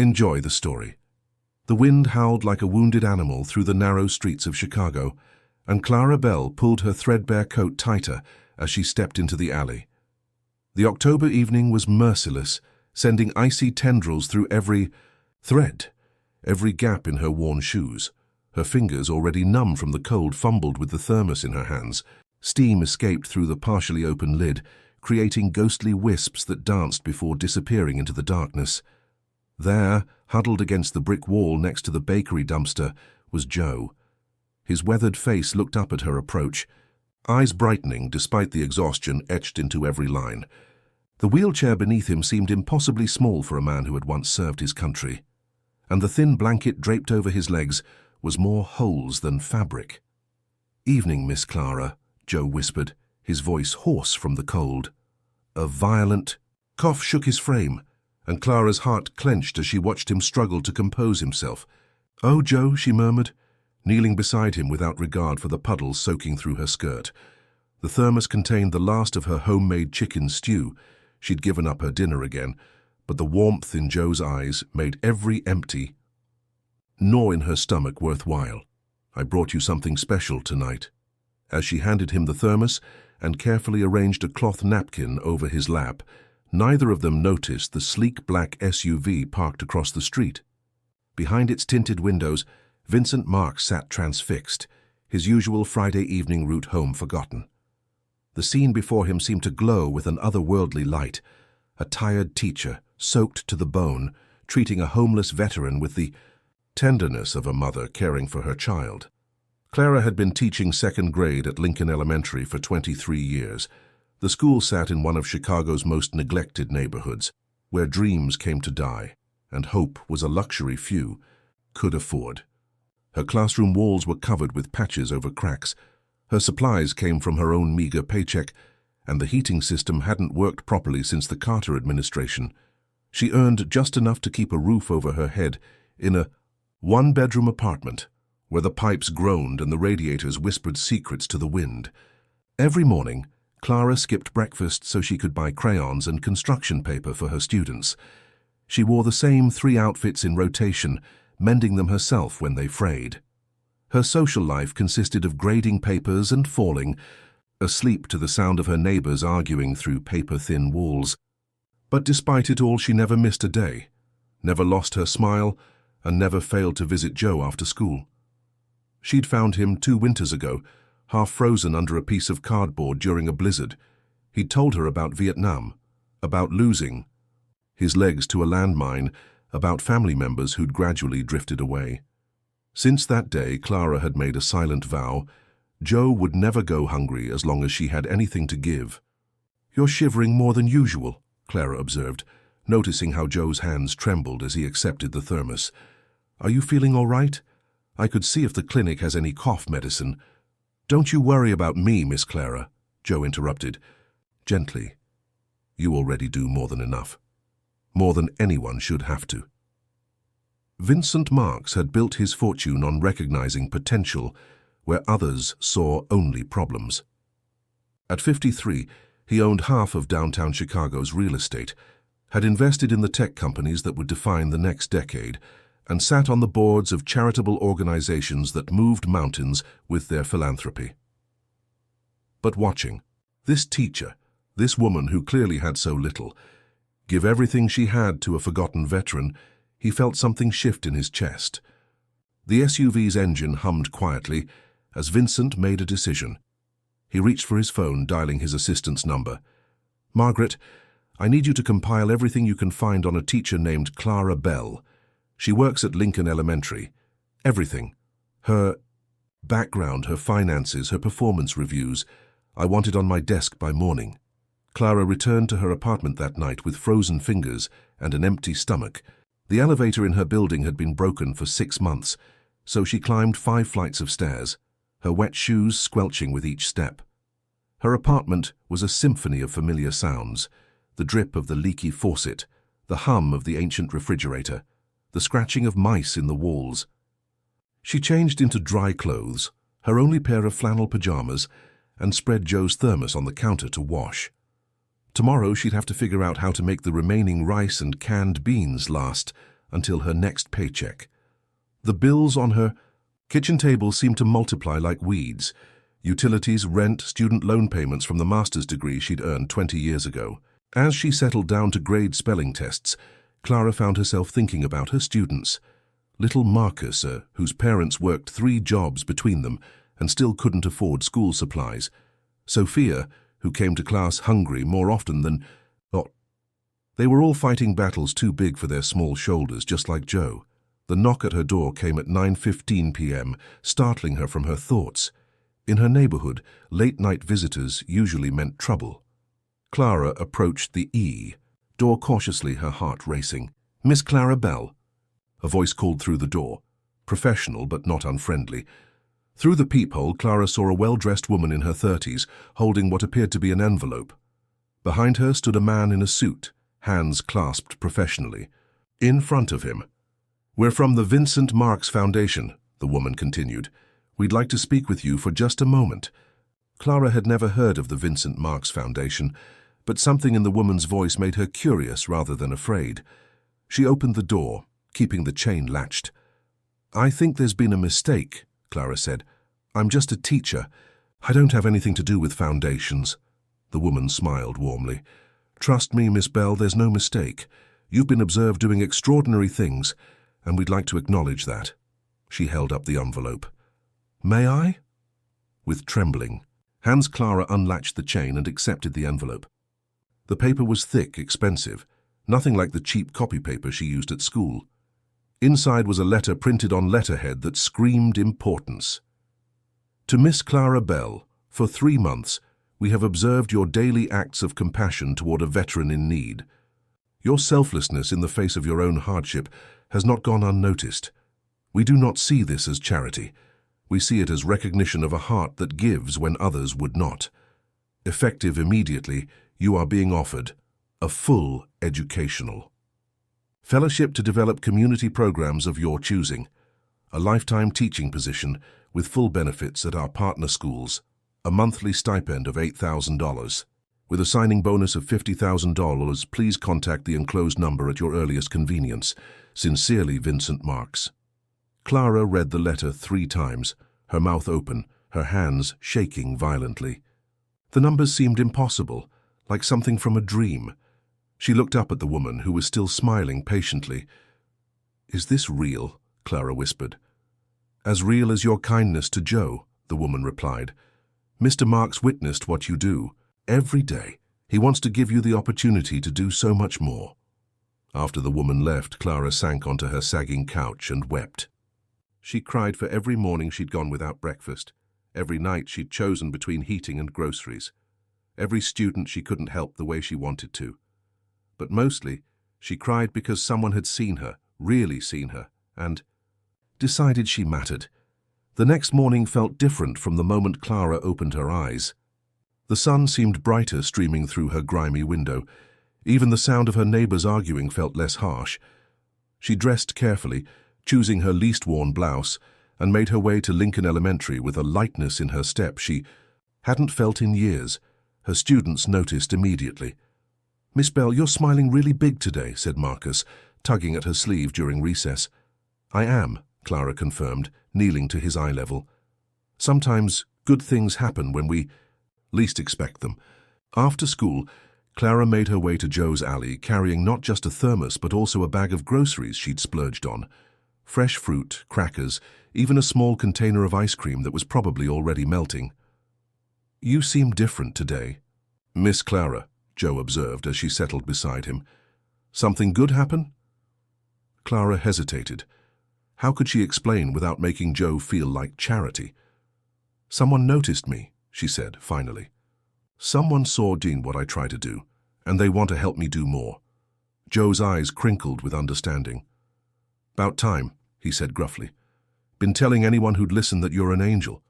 Enjoy the story. The wind howled like a wounded animal through the narrow streets of Chicago, and Clara Bell pulled her threadbare coat tighter as she stepped into the alley. The October evening was merciless, sending icy tendrils through every thread, every gap in her worn shoes. Her fingers, already numb from the cold, fumbled with the thermos in her hands. Steam escaped through the partially open lid, creating ghostly wisps that danced before disappearing into the darkness. There, huddled against the brick wall next to the bakery dumpster, was Joe. His weathered face looked up at her approach, eyes brightening despite the exhaustion etched into every line. The wheelchair beneath him seemed impossibly small for a man who had once served his country, and the thin blanket draped over his legs was more holes than fabric. "Evening, Miss Clara," Joe whispered, his voice hoarse from the cold. A violent cough shook his frame, and Clara's heart clenched as she watched him struggle to compose himself. "Oh, Joe," she murmured, kneeling beside him without regard for the puddles soaking through her skirt. The thermos contained the last of her homemade chicken stew. She'd given up her dinner again, but the warmth in Joe's eyes made every empty gnaw in her stomach worthwhile. "I brought you something special tonight." As she handed him the thermos and carefully arranged a cloth napkin over his lap, neither of them noticed the sleek black SUV parked across the street. Behind its tinted windows, Vincent Marks sat transfixed, his usual Friday evening route home forgotten. The scene before him seemed to glow with an otherworldly light. A tired teacher, soaked to the bone, treating a homeless veteran with the tenderness of a mother caring for her child. Clara had been teaching second grade at Lincoln Elementary for 23 years. The school sat in one of Chicago's most neglected neighborhoods, where dreams came to die, and hope was a luxury few could afford. Her classroom walls were covered with patches over cracks. Her supplies came from her own meager paycheck, and the heating system hadn't worked properly since the Carter administration. She earned just enough to keep a roof over her head in a one-bedroom apartment, where the pipes groaned and the radiators whispered secrets to the wind. Every morning, Clara skipped breakfast so she could buy crayons and construction paper for her students. She wore the same 3 outfits in rotation, mending them herself when they frayed. Her social life consisted of grading papers and falling, asleep to the sound of her neighbors arguing through paper-thin walls. But despite it all, she never missed a day, never lost her smile, and never failed to visit Joe after school. She'd found him 2 winters ago, half frozen under a piece of cardboard during a blizzard. He'd told her about Vietnam, about losing his legs to a landmine, about family members who'd gradually drifted away. Since that day, Clara had made a silent vow. Joe would never go hungry as long as she had anything to give. "You're shivering more than usual," Clara observed, noticing how Joe's hands trembled as he accepted the thermos. "Are you feeling all right? I could see if the clinic has any cough medicine." "Don't you worry about me, Miss Clara," Joe interrupted, gently. "You already do more than enough. More than anyone should have to." Vincent Marks had built his fortune on recognizing potential where others saw only problems. At 53, he owned half of downtown Chicago's real estate, had invested in the tech companies that would define the next decade, and sat on the boards of charitable organizations that moved mountains with their philanthropy. But watching, this teacher, this woman who clearly had so little, give everything she had to a forgotten veteran, he felt something shift in his chest. The SUV's engine hummed quietly as Vincent made a decision. He reached for his phone, dialing his assistant's number. "Margaret, I need you to compile everything you can find on a teacher named Clara Bell. She works at Lincoln Elementary. Everything. Her background, her finances, her performance reviews. I want it on my desk by morning." Clara returned to her apartment that night with frozen fingers and an empty stomach. The elevator in her building had been broken for 6 months, so she climbed 5 flights of stairs, her wet shoes squelching with each step. Her apartment was a symphony of familiar sounds: the drip of the leaky faucet, the hum of the ancient refrigerator, the scratching of mice in the walls. She changed into dry clothes, her only pair of flannel pajamas, and spread Joe's thermos on the counter to wash. Tomorrow she'd have to figure out how to make the remaining rice and canned beans last until her next paycheck. The bills on her kitchen table seemed to multiply like weeds. Utilities, rent, student loan payments from the master's degree she'd earned 20 years ago. As she settled down to grade spelling tests, Clara found herself thinking about her students. Little Marcus, whose parents worked 3 jobs between them and still couldn't afford school supplies. Sophia, who came to class hungry more often than not. They were all fighting battles too big for their small shoulders, just like Jo. The knock at her door came at 9:15 p.m., startling her from her thoughts. In her neighborhood, late-night visitors usually meant trouble. Clara approached the door cautiously, her heart racing. "Miss Clara Bell?" A voice called through the door, professional but not unfriendly. Through the peephole, Clara saw a well-dressed woman in her 30s, holding what appeared to be an envelope. Behind her stood a man in a suit, hands clasped professionally. In front of him, "We're from the Vincent Marks Foundation," the woman continued. "We'd like to speak with you for just a moment." Clara had never heard of the Vincent Marks Foundation, but something in the woman's voice made her curious rather than afraid. She opened the door, keeping the chain latched. "I think there's been a mistake," Clara said. "I'm just a teacher. I don't have anything to do with foundations." The woman smiled warmly. "Trust me, Miss Bell, there's no mistake. You've been observed doing extraordinary things, and we'd like to acknowledge that." She held up the envelope. "May I?" With trembling hands, Clara unlatched the chain and accepted the envelope. The paper was thick, expensive, nothing like the cheap copy paper she used at school. Inside was a letter printed on letterhead that screamed importance. "To Miss Clara Bell, for 3 months, we have observed your daily acts of compassion toward a veteran in need. Your selflessness in the face of your own hardship has not gone unnoticed. We do not see this as charity. We see it as recognition of a heart that gives when others would not. Effective immediately, you are being offered a full educational fellowship to develop community programs of your choosing, a lifetime teaching position with full benefits at our partner schools, a monthly stipend of $8,000. With a signing bonus of $50,000, please contact the enclosed number at your earliest convenience. Sincerely, Vincent Marks." Clara read the letter 3 times, her mouth open, her hands shaking violently. The numbers seemed impossible, like something from a dream. She looked up at the woman, who was still smiling patiently. "Is this real?" Clara whispered. "As real as your kindness to Jo," the woman replied. "Mr. Marks witnessed what you do. Every day, he wants to give you the opportunity to do so much more." After the woman left, Clara sank onto her sagging couch and wept. She cried for every morning she'd gone without breakfast, every night she'd chosen between heating and groceries, every student she couldn't help the way she wanted to. But mostly, she cried because someone had seen her, really seen her, and decided she mattered. The next morning felt different from the moment Clara opened her eyes. The sun seemed brighter streaming through her grimy window. Even the sound of her neighbors arguing felt less harsh. She dressed carefully, choosing her least worn blouse, and made her way to Lincoln Elementary with a lightness in her step she hadn't felt in years. Her students noticed immediately. "Miss Bell, you're smiling really big today," said Marcus, tugging at her sleeve during recess. "I am," Clara confirmed, kneeling to his eye level. "Sometimes good things happen when we least expect them." After school, Clara made her way to Jo's alley, carrying not just a thermos but also a bag of groceries she'd splurged on. Fresh fruit, crackers, even a small container of ice cream that was probably already melting. "You seem different today, Miss Clara," Jo observed as she settled beside him. "Something good happen?" Clara hesitated. How could she explain without making Jo feel like charity? "Someone noticed me," she said, finally. "Someone saw Dean what I try to do, and they want to help me do more." Jo's eyes crinkled with understanding. "About time," he said gruffly. "Been telling anyone who'd listen that you're an angel.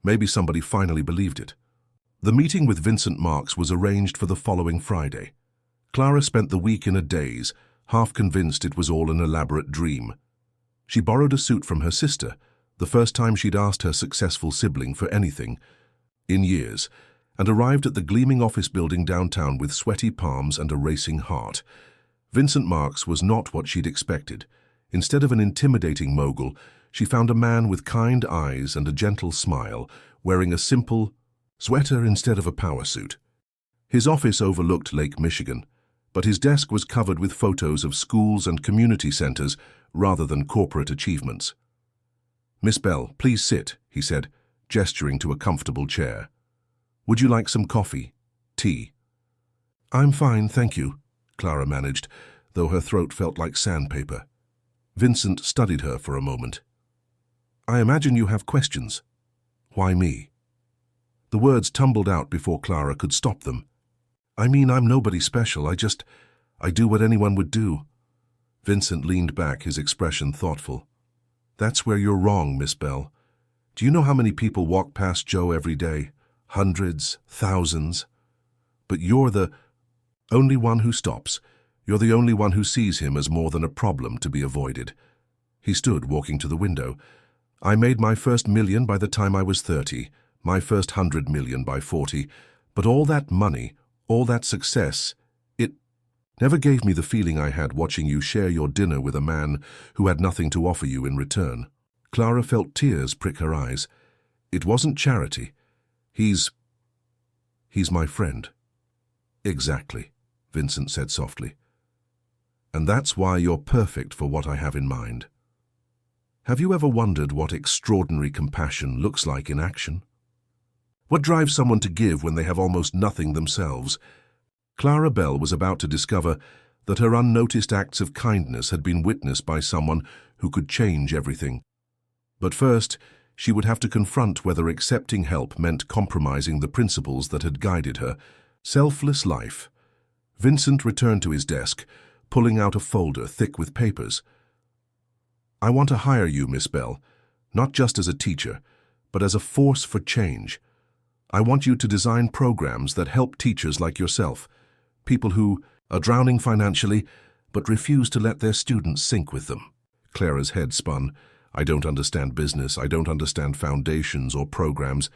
Maybe somebody finally believed it." The meeting with Vincent Marks was arranged for the following Friday. Clara spent the week in a daze, half convinced it was all an elaborate dream. She borrowed a suit from her sister, the first time she'd asked her successful sibling for anything in years, and arrived at the gleaming office building downtown with sweaty palms and a racing heart. Vincent Marks was not what she'd expected. Instead of an intimidating mogul, she found a man with kind eyes and a gentle smile, wearing a simple sweater instead of a power suit. His office overlooked Lake Michigan, but his desk was covered with photos of schools and community centers rather than corporate achievements. "Miss Bell, please sit," he said, gesturing to a comfortable chair. "Would you like some coffee? Tea?" "I'm fine, thank you," Clara managed, though her throat felt like sandpaper. Vincent studied her for a moment. "I imagine you have questions. Why me?" The words tumbled out before Clara could stop them. "I mean, I'm nobody special. I do what anyone would do." Vincent leaned back, his expression thoughtful. "That's where you're wrong, Miss Bell. Do you know how many people walk past Joe every day? Hundreds, thousands. But you're the only one who stops. You're the only one who sees him as more than a problem to be avoided." He stood, walking to the window. "I made my first million by the time I was 30, my first 100 million by 40, but all that money, all that success, it never gave me the feeling I had watching you share your dinner with a man who had nothing to offer you in return." Clara felt tears prick her eyes. "It wasn't charity. He's my friend." "Exactly," Vincent said softly. "And that's why you're perfect for what I have in mind." Have you ever wondered what extraordinary compassion looks like in action? What drives someone to give when they have almost nothing themselves? Clara Bell was about to discover that her unnoticed acts of kindness had been witnessed by someone who could change everything. But first, she would have to confront whether accepting help meant compromising the principles that had guided her. Selfless life. Vincent returned to his desk, pulling out a folder thick with papers. "I want to hire you, Miss Bell, not just as a teacher, but as a force for change. I want you to design programs that help teachers like yourself, people who are drowning financially but refuse to let their students sink with them." Clara's head spun. "I don't understand business, I don't understand foundations or programs.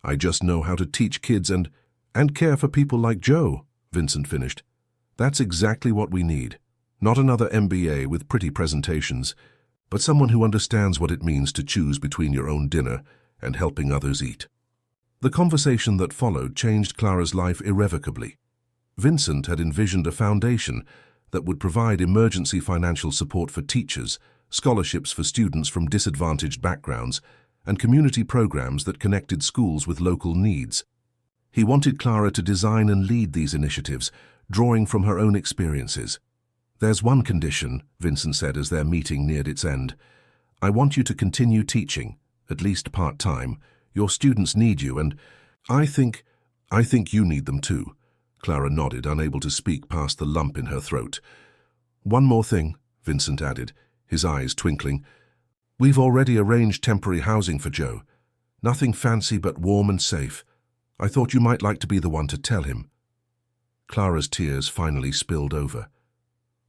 I just know how to teach kids and care for people like Joe," Vincent finished. "That's exactly what we need. Not another MBA with pretty presentations, but someone who understands what it means to choose between your own dinner and helping others eat." The conversation that followed changed Clara's life irrevocably. Vincent had envisioned a foundation that would provide emergency financial support for teachers, scholarships for students from disadvantaged backgrounds, and community programs that connected schools with local needs. He wanted Clara to design and lead these initiatives, drawing from her own experiences. "There's one condition," Vincent said as their meeting neared its end. "I want you to continue teaching, at least part-time. Your students need you, and I think you need them too." Clara nodded, unable to speak past the lump in her throat. "One more thing," Vincent added, his eyes twinkling. "We've already arranged temporary housing for Joe. Nothing fancy but warm and safe. I thought you might like to be the one to tell him." Clara's tears finally spilled over.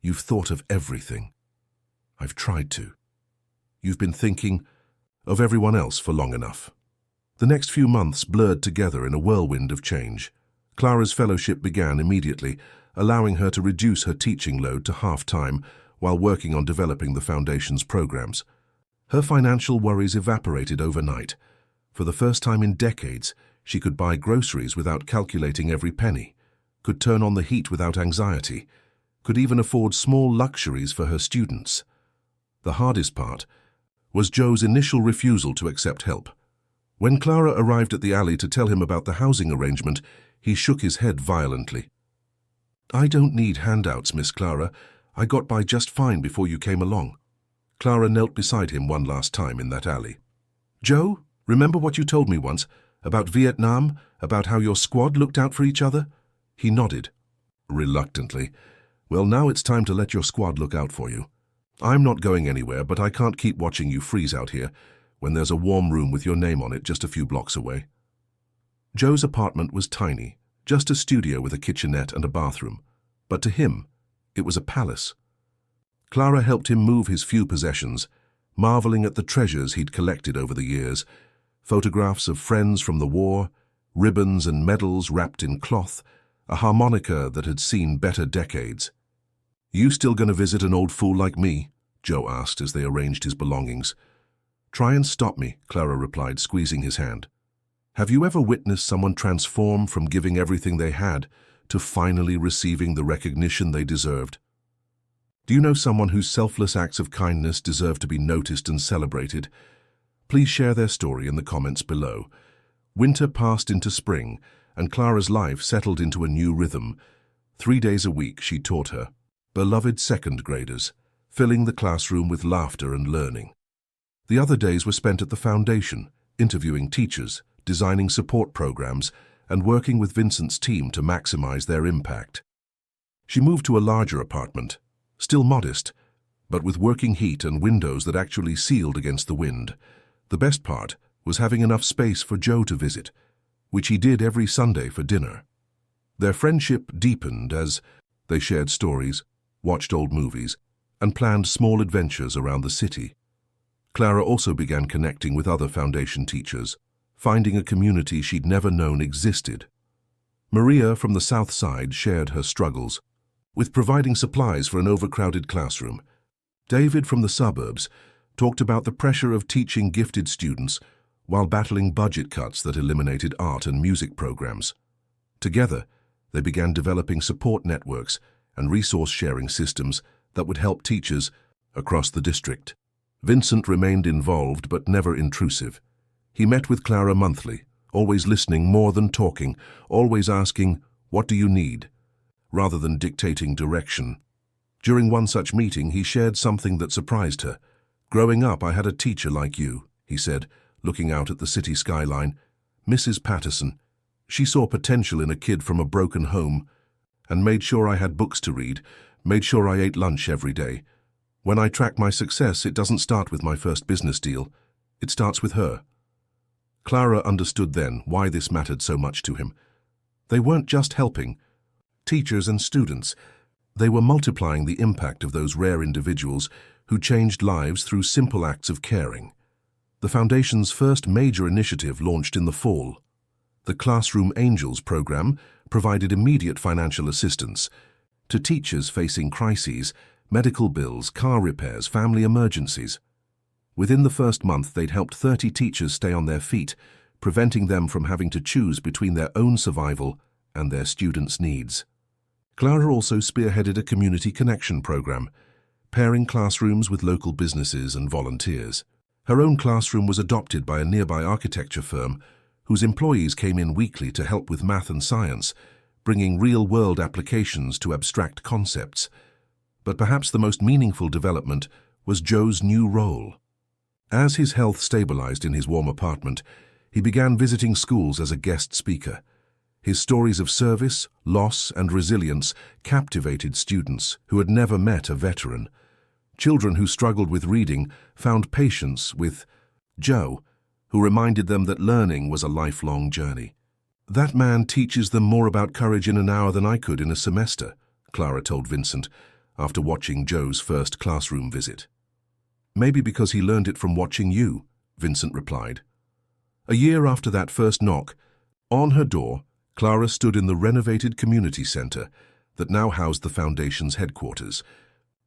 "You've thought of everything." "I've tried to." "You've been thinking of everyone else for long enough." The next few months blurred together in a whirlwind of change. Clara's fellowship began immediately, allowing her to reduce her teaching load to half-time while working on developing the Foundation's programs. Her financial worries evaporated overnight. For the first time in decades, she could buy groceries without calculating every penny, could turn on the heat without anxiety, could even afford small luxuries for her students. The hardest part was Joe's initial refusal to accept help. When Clara arrived at the alley to tell him about the housing arrangement, he shook his head violently. "I don't need handouts, Miss Clara. I got by just fine before you came along." Clara knelt beside him one last time in that alley. "Joe, remember what you told me once, about Vietnam, about how your squad looked out for each other?" He nodded, reluctantly. "Well, now it's time to let your squad look out for you. I'm not going anywhere, but I can't keep watching you freeze out here when there's a warm room with your name on it just a few blocks away." Joe's apartment was tiny, just a studio with a kitchenette and a bathroom, but to him, it was a palace. Clara helped him move his few possessions, marveling at the treasures he'd collected over the years: photographs of friends from the war, ribbons and medals wrapped in cloth, a harmonica that had seen better decades. "You still gonna visit an old fool like me?" Joe asked as they arranged his belongings. "Try and stop me," Clara replied, squeezing his hand. "Have you ever witnessed someone transform from giving everything they had to finally receiving the recognition they deserved? Do you know someone whose selfless acts of kindness deserve to be noticed and celebrated? Please share their story in the comments below." Winter passed into spring, and Clara's life settled into a new rhythm. 3 days a week she taught her beloved second graders, filling the classroom with laughter and learning. The other days were spent at the foundation, interviewing teachers, designing support programs, and working with Vincent's team to maximize their impact. She moved to a larger apartment, still modest, but with working heat and windows that actually sealed against the wind. The best part was having enough space for Joe to visit, which he did every Sunday for dinner. Their friendship deepened as they shared stories, watched old movies, and planned small adventures around the city. Clara also began connecting with other foundation teachers, finding a community she'd never known existed. Maria from the South Side shared her struggles with providing supplies for an overcrowded classroom. David from the suburbs talked about the pressure of teaching gifted students while battling budget cuts that eliminated art and music programs. Together, they began developing support networks and resource-sharing systems that would help teachers across the district. Vincent remained involved but never intrusive. He met with Clara monthly, always listening more than talking, always asking, "What do you need?" rather than dictating direction. During one such meeting, he shared something that surprised her. "Growing up, I had a teacher like you," he said, looking out at the city skyline. "Mrs. Patterson. She saw potential in a kid from a broken home and made sure I had books to read, made sure I ate lunch every day. When I track my success, it doesn't start with my first business deal. It starts with her." Clara understood then why this mattered so much to him. They weren't just helping teachers and students. They were multiplying the impact of those rare individuals who changed lives through simple acts of caring. The Foundation's first major initiative launched in the fall. The Classroom Angels program provided immediate financial assistance to teachers facing crises, medical bills, car repairs, family emergencies. Within the first month, they'd helped 30 teachers stay on their feet, preventing them from having to choose between their own survival and their students' needs. Clara also spearheaded a community connection program, pairing classrooms with local businesses and volunteers. Her own classroom was adopted by a nearby architecture firm whose employees came in weekly to help with math and science, bringing real-world applications to abstract concepts. But perhaps the most meaningful development was Joe's new role. As his health stabilized in his warm apartment, he began visiting schools as a guest speaker. His stories of service, loss, and resilience captivated students who had never met a veteran. Children who struggled with reading found patience with Joe, who reminded them that learning was a lifelong journey. "That man teaches them more about courage in an hour than I could in a semester," Clara told Vincent after watching Joe's first classroom visit. "Maybe because he learned it from watching you," Vincent replied. A year after that first knock, on her door, Clara stood in the renovated community center that now housed the Foundation's headquarters.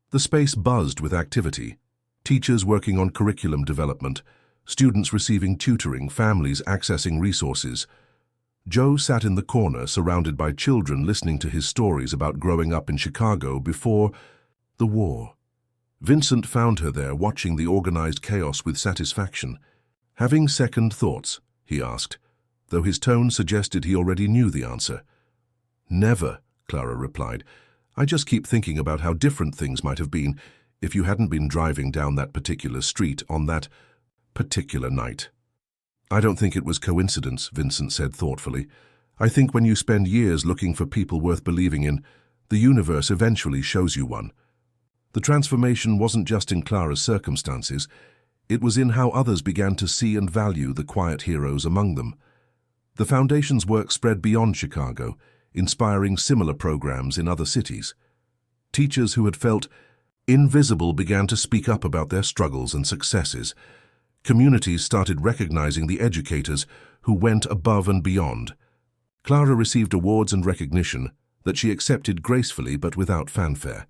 The space buzzed with activity, teachers working on curriculum development, students receiving tutoring, families accessing resources. Joe sat in the corner, surrounded by children listening to his stories about growing up in Chicago before the war. Vincent found her there, watching the organized chaos with satisfaction. "Having second thoughts?" he asked, though his tone suggested he already knew the answer. "Never," Clara replied. "I just keep thinking about how different things might have been if you hadn't been driving down that particular street on that particular night." "I don't think it was coincidence," Vincent said thoughtfully. "I think when you spend years looking for people worth believing in, the universe eventually shows you one." The transformation wasn't just in Clara's circumstances. It was in how others began to see and value the quiet heroes among them. The Foundation's work spread beyond Chicago, inspiring similar programs in other cities. Teachers who had felt invisible began to speak up about their struggles and successes. Communities started recognizing the educators who went above and beyond. Clara received awards and recognition that she accepted gracefully but without fanfare.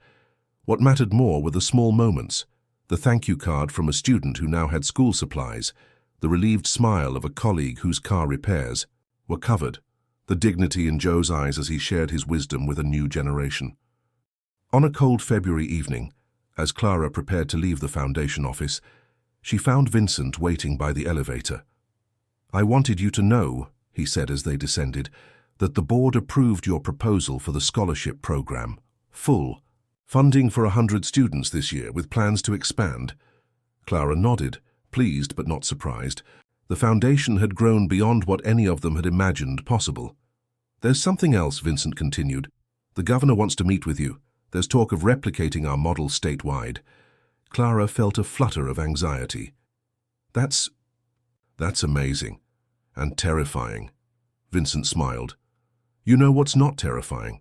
What mattered more were the small moments, The thank you card from a student who now had school supplies, the relieved smile of a colleague whose car repairs, were covered, the dignity in Joe's eyes as he shared his wisdom with a new generation. On a cold February evening, as Clara prepared to leave the foundation office, she found Vincent waiting by the elevator. "I wanted you to know," he said as they descended, "that the board approved your proposal for the scholarship program. Full funding for 100 students this year with plans to expand." Clara nodded, pleased but not surprised. The foundation had grown beyond what any of them had imagined possible. "There's something else," Vincent continued. "The governor wants to meet with you. There's talk of replicating our model statewide." Clara felt a flutter of anxiety. That's amazing. And terrifying." Vincent smiled. "You know what's not terrifying?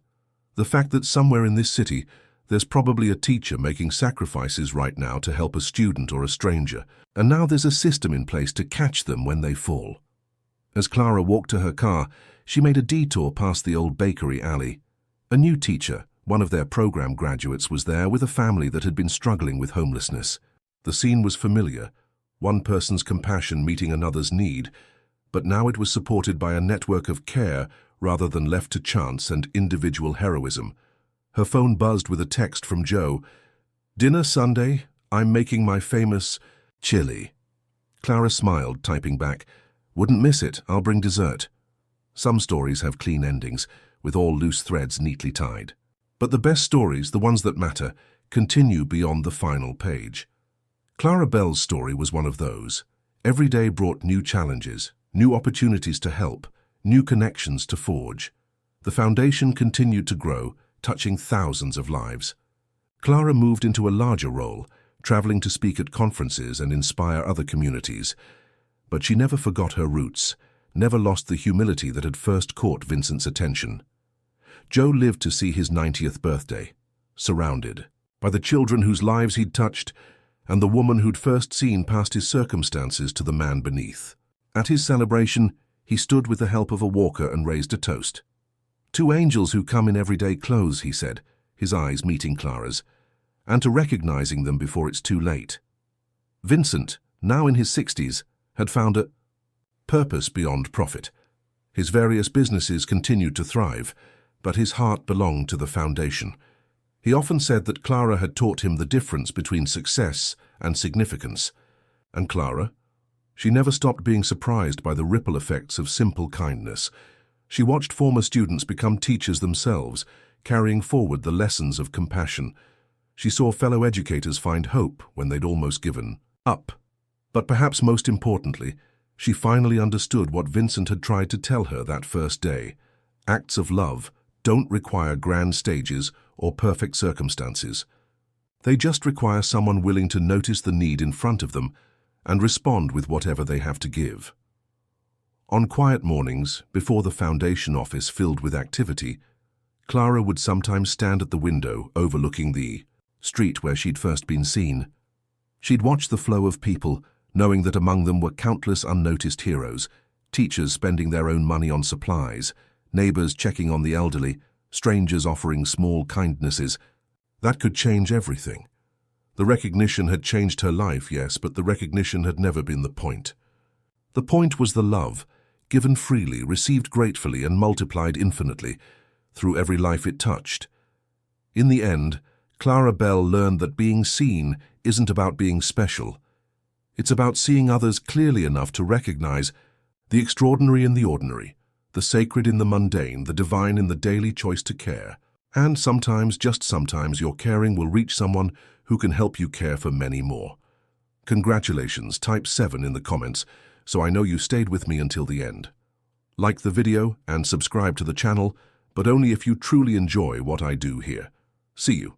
The fact that somewhere in this city, there's probably a teacher making sacrifices right now to help a student or a stranger, and now there's a system in place to catch them when they fall." As Clara walked to her car, she made a detour past the old bakery alley. A new teacher, one of their program graduates, was there with a family that had been struggling with homelessness. The scene was familiar, one person's compassion meeting another's need, but now it was supported by a network of care rather than left to chance and individual heroism. Her phone buzzed with a text from Joe. "Dinner Sunday? I'm making my famous chili." Clara smiled, typing back, "Wouldn't miss it, I'll bring dessert." Some stories have clean endings, with all loose threads neatly tied. But the best stories, the ones that matter, continue beyond the final page. Clara Bell's story was one of those. Every day brought new challenges, new opportunities to help, new connections to forge. The foundation continued to grow, touching thousands of lives. Clara moved into a larger role, traveling to speak at conferences and inspire other communities. But she never forgot her roots, never lost the humility that had first caught Vincent's attention. Joe lived to see his 90th birthday, surrounded by the children whose lives he'd touched and the woman who'd first seen past his circumstances to the man beneath. At his celebration, he stood with the help of a walker and raised a toast. "Two angels who come in everyday clothes," he said, his eyes meeting Clara's, "and to recognizing them before it's too late." Vincent, now in his 60s, had found a purpose beyond profit. His various businesses continued to thrive, but his heart belonged to the foundation. He often said that Clara had taught him the difference between success and significance. And Clara? She never stopped being surprised by the ripple effects of simple kindness. She watched former students become teachers themselves, carrying forward the lessons of compassion. She saw fellow educators find hope when they'd almost given up. But perhaps most importantly, she finally understood what Vincent had tried to tell her that first day. Acts of love don't require grand stages or perfect circumstances. They just require someone willing to notice the need in front of them and respond with whatever they have to give. On quiet mornings, before the foundation office filled with activity, Clara would sometimes stand at the window overlooking the street where she'd first been seen. She'd watch the flow of people, knowing that among them were countless unnoticed heroes, teachers spending their own money on supplies, neighbors checking on the elderly, strangers offering small kindnesses. That could change everything. The recognition had changed her life, yes, but the recognition had never been the point. The point was the love, given freely, received gratefully, and multiplied infinitely through every life it touched. In the end, Clara Bell learned that being seen isn't about being special. It's about seeing others clearly enough to recognize the extraordinary in the ordinary, the sacred in the mundane, the divine in the daily choice to care. And sometimes, just sometimes, your caring will reach someone who can help you care for many more. Congratulations, type 7 in the comments, so I know you stayed with me until the end. Like the video and subscribe to the channel, but only if you truly enjoy what I do here. See you.